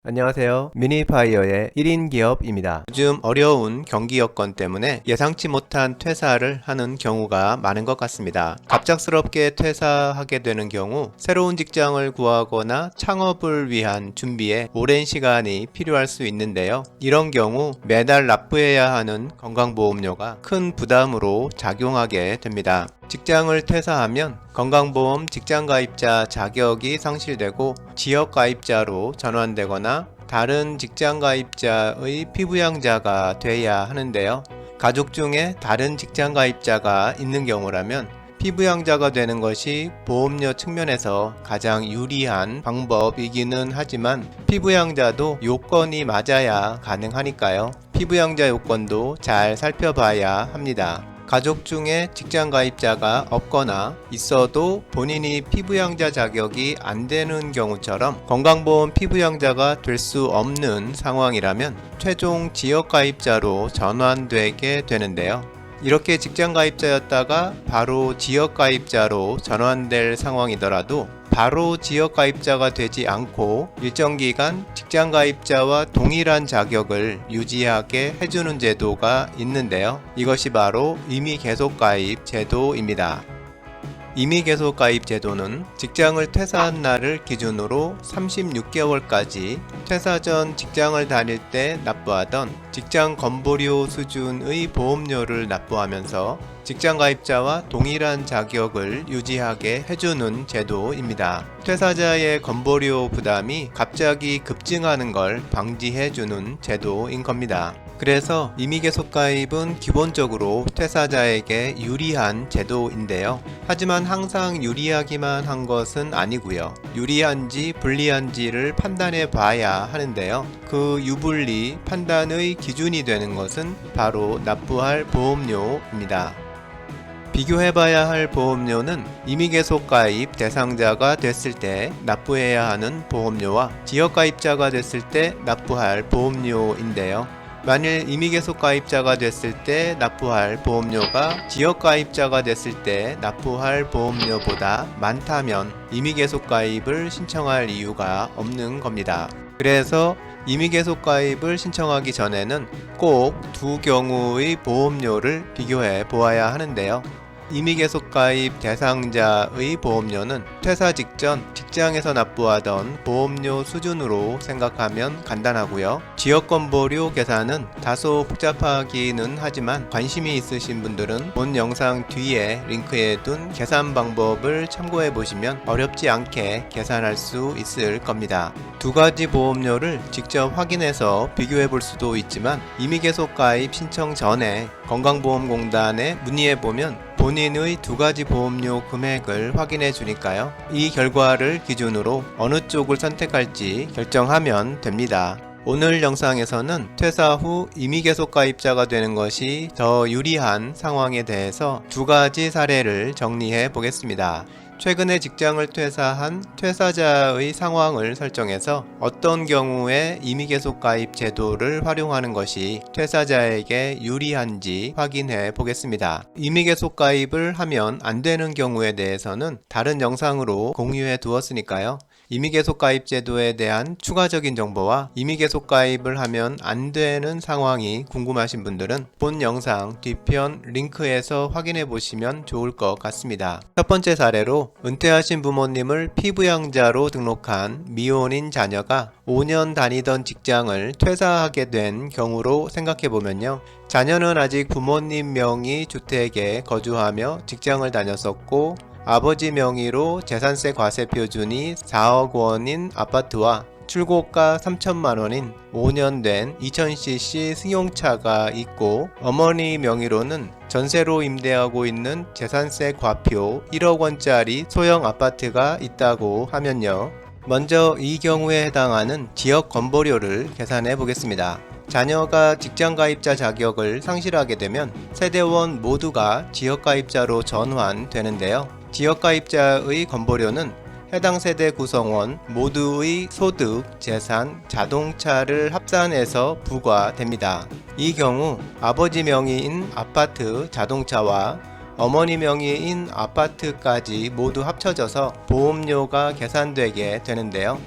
안녕하세요. 미니파이어의 1인 기업입니다. 요즘 어려운 경기 여건 때문에 예상치 못한 퇴사를 하는 경우가 많은 것 같습니다. 갑작스럽게 퇴사하게 되는 경우 새로운 직장을 구하거나 창업을 위한 준비에 오랜 시간이 필요할 수 있는데요. 이런 경우 매달 납부해야 하는 건강보험료가 큰 부담으로 작용하게 됩니다. 직장을 퇴사하면 건강보험 직장가입자 자격이 상실되고 지역가입자로 전환되거나 다른 직장가입자의 피부양자가 돼야 하는데요. 가족 중에 다른 직장가입자가 있는 경우라면 피부양자가 되는 것이 보험료 측면에서 가장 유리한 방법이기는 하지만 피부양자도 요건이 맞아야 가능하니까요. 피부양자 요건도 잘 살펴봐야 합니다. 가족 중에 직장 가입자가 없거나 있어도 본인이 피부양자 자격이 안 되는 경우처럼 건강보험 피부양자가 될 수 없는 상황이라면 최종 지역 가입자로 전환되게 되는데요. 이렇게 직장 가입자였다가 바로 지역 가입자로 전환될 상황이더라도 바로 지역 가입자가 되지 않고 일정 기간 직장 가입자와 동일한 자격을 유지하게 해주는 제도가 있는데요. 이것이 바로 임의 계속 가입 제도입니다. 임의 계속 가입 제도는 직장을 퇴사한 날을 기준으로 36개월까지 퇴사 전 직장을 다닐 때 납부하던 직장 건보료 수준의 보험료를 납부하면서 직장 가입자와 동일한 자격을 유지하게 해주는 제도입니다. 퇴사자의 건보료 부담이 갑자기 급증하는 걸 방지해주는 제도인 겁니다. 그래서 임의계속가입은 기본적으로 퇴사자에게 유리한 제도인데요. 하지만 항상 유리하기만 한 것은 아니고요. 유리한지 불리한지를 판단해 봐야 하는데요. 그 유불리 판단의 기준이 되는 것은 바로 납부할 보험료입니다. 비교해봐야 할 보험료는 임의계속가입 대상자가 됐을 때 납부해야 하는 보험료와 지역가입자가 됐을 때 납부할 보험료인데요. 만일 임의계속가입자가 됐을 때 납부할 보험료가 지역가입자가 됐을 때 납부할 보험료보다 많다면 임의계속가입을 신청할 이유가 없는 겁니다. 그래서 임의계속가입을 신청하기 전에는 꼭 두 경우의 보험료를 비교해 보아야 하는데요. 임의계속가입 대상자의 보험료는 퇴사 직전 직장에서 납부하던 보험료 수준으로 생각하면 간단하고요. 지역건보료 계산은 다소 복잡하기는 하지만 관심이 있으신 분들은 본 영상 뒤에 링크해 둔 계산 방법을 참고해 보시면 어렵지 않게 계산할 수 있을 겁니다. 두 가지 보험료를 직접 확인해서 비교해 볼 수도 있지만 임의계속가입 신청 전에 건강보험공단에 문의해 보면 본인의 두 가지 보험료 금액을 확인해 주니까요. 이 결과를 기준으로 어느 쪽을 선택할지 결정하면 됩니다. 오늘 영상에서는 퇴사 후 임의계속가입자가 되는 것이 더 유리한 상황에 대해서 두 가지 사례를 정리해 보겠습니다. 최근에 직장을 퇴사한 퇴사자의 상황을 설정해서 어떤 경우에 임의계속가입 제도를 활용하는 것이 퇴사자에게 유리한지 확인해 보겠습니다. 임의계속가입을 하면 안 되는 경우에 대해서는 다른 영상으로 공유해 두었으니까요. 임의계속가입 제도에 대한 추가적인 정보와 임의계속가입을 하면 안 되는 상황이 궁금하신 분들은 본 영상 뒤편 링크에서 확인해 보시면 좋을 것 같습니다. 첫 번째 사례로 은퇴하신 부모님을 피부양자로 등록한 미혼인 자녀가 5년 다니던 직장을 퇴사하게 된 경우로 생각해 보면요. 자녀는 아직 부모님 명의 주택에 거주하며 직장을 다녔었고 아버지 명의로 재산세 과세 표준이 4억 원인 아파트와 출고가 3천만 원인 5년 된 2000cc 승용차가 있고 어머니 명의로는 전세로 임대하고 있는 재산세 과표 1억 원짜리 소형 아파트가 있다고 하면요. 먼저 이 경우에 해당하는 지역 건보료를 계산해 보겠습니다. 자녀가 직장가입자 자격을 상실하게 되면 세대원 모두가 지역가입자로 전환되는데요. 지역가입자의 건보료는 해당 세대 구성원 모두의 소득, 재산, 자동차를 합산해서 부과됩니다. 이 경우 아버지 명의인 아파트, 자동차와 어머니 명의인 아파트까지 모두 합쳐져서 보험료가 계산되게 되는데요.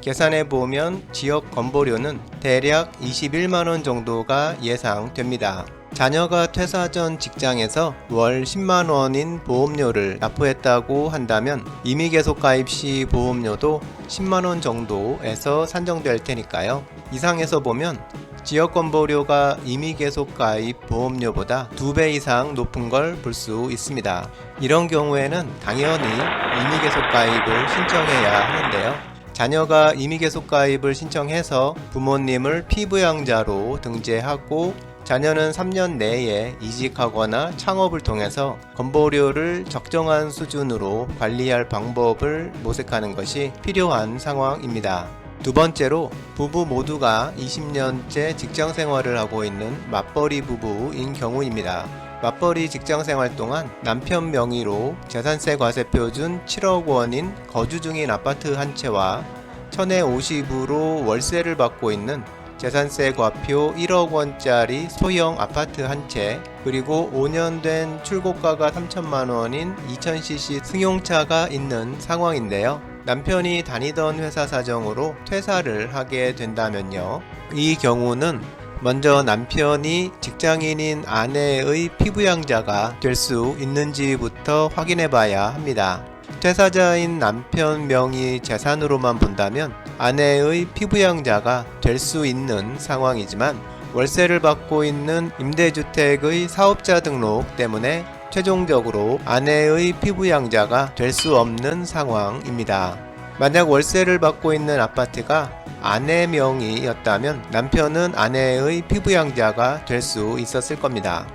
계산해 보면 지역 건보료는 대략 21만원 정도가 예상됩니다. 자녀가 퇴사 전 직장에서 월 10만원인 보험료를 납부했다고 한다면 이미 계속 가입 시 보험료도 10만원 정도에서 산정될 테니까요. 이상에서 보면 지역 건보료가 이미 계속 가입 보험료보다 2배 이상 높은 걸 볼 수 있습니다. 이런 경우에는 당연히 이미 계속 가입을 신청해야 하는데요. 자녀가 이미 계속 가입을 신청해서 부모님을 피부양자로 등재하고 자녀는 3년 내에 이직하거나 창업을 통해서 건보료를 적정한 수준으로 관리할 방법을 모색하는 것이 필요한 상황입니다. 두 번째로 부부 모두가 20년째 직장 생활을 하고 있는 맞벌이 부부인 경우입니다. 맞벌이 직장 생활 동안 남편 명의로 재산세 과세표 준 7억 원인 거주 중인 아파트 한 채와 1050으로 월세를 받고 있는 재산세 과표 1억 원짜리 소형 아파트 한 채, 그리고 5년 된 출고가가 3천만 원인 2000cc 승용차가 있는 상황인데요. 남편이 다니던 회사 사정으로 퇴사를 하게 된다면요. 이 경우는 먼저 남편이 직장인인 아내의 피부양자가 될 수 있는지부터 확인해 봐야 합니다. 퇴사자인 남편 명의 재산으로만 본다면 아내의 피부양자가 될 수 있는 상황이지만 월세를 받고 있는 임대주택의 사업자 등록 때문에 최종적으로 아내의 피부양자가 될 수 없는 상황입니다. 만약 월세를 받고 있는 아파트가 아내 명의였다면 남편은 아내의 피부양자가 될 수 있었을 겁니다.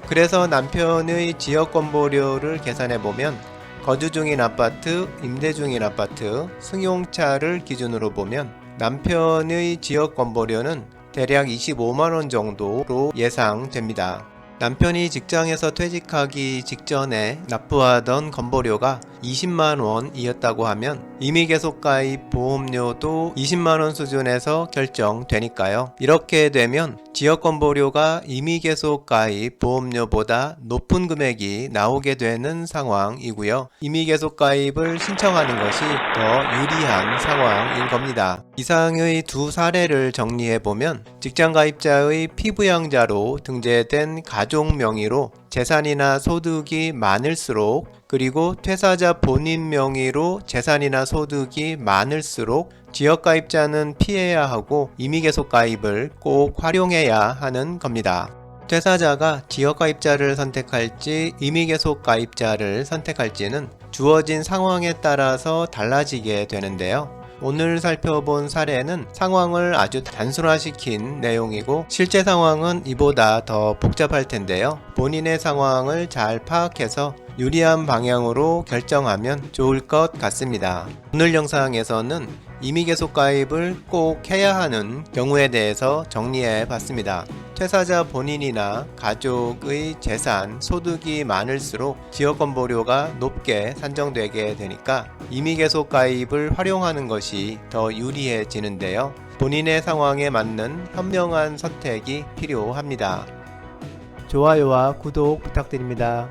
그래서 남편의 지역건보료를 계산해보면 거주 중인 아파트, 임대 중인 아파트, 승용차를 기준으로 보면 남편의 지역건보료는 대략 25만원 정도로 예상됩니다. 남편이 직장에서 퇴직하기 직전에 납부하던 건보료가 20만원이었다고 하면 이미 계속 가입 보험료도 20만원 수준에서 결정되니까요. 이렇게 되면 지역 건보료가 이미 계속 가입 보험료보다 높은 금액이 나오게 되는 상황이고요. 이미 계속 가입을 신청하는 것이 더 유리한 상황인 겁니다. 이상의 두 사례를 정리해보면 직장 가입자의 피부양자로 등재된 가족 명의로 재산이나 소득이 많을수록, 그리고 퇴사자 본인 명의로 재산이나 소득이 많을수록 지역가입자는 피해야 하고 이미 계속 가입을 꼭 활용해야 하는 겁니다. 퇴사자가 지역가입자를 선택할지 이미 계속 가입자를 선택할지는 주어진 상황에 따라서 달라지게 되는데요. 오늘 살펴본 사례는 상황을 아주 단순화시킨 내용이고 실제 상황은 이보다 더 복잡할 텐데요. 본인의 상황을 잘 파악해서 유리한 방향으로 결정하면 좋을 것 같습니다. 오늘 영상에서는 이미 계속 가입을 꼭 해야 하는 경우에 대해서 정리해 봤습니다. 퇴사자 본인이나 가족의 재산, 소득이 많을수록 지역건보료가 높게 산정되게 되니까 이미 계속 가입을 활용하는 것이 더 유리해지는데요. 본인의 상황에 맞는 현명한 선택이 필요합니다. 좋아요와 구독 부탁드립니다.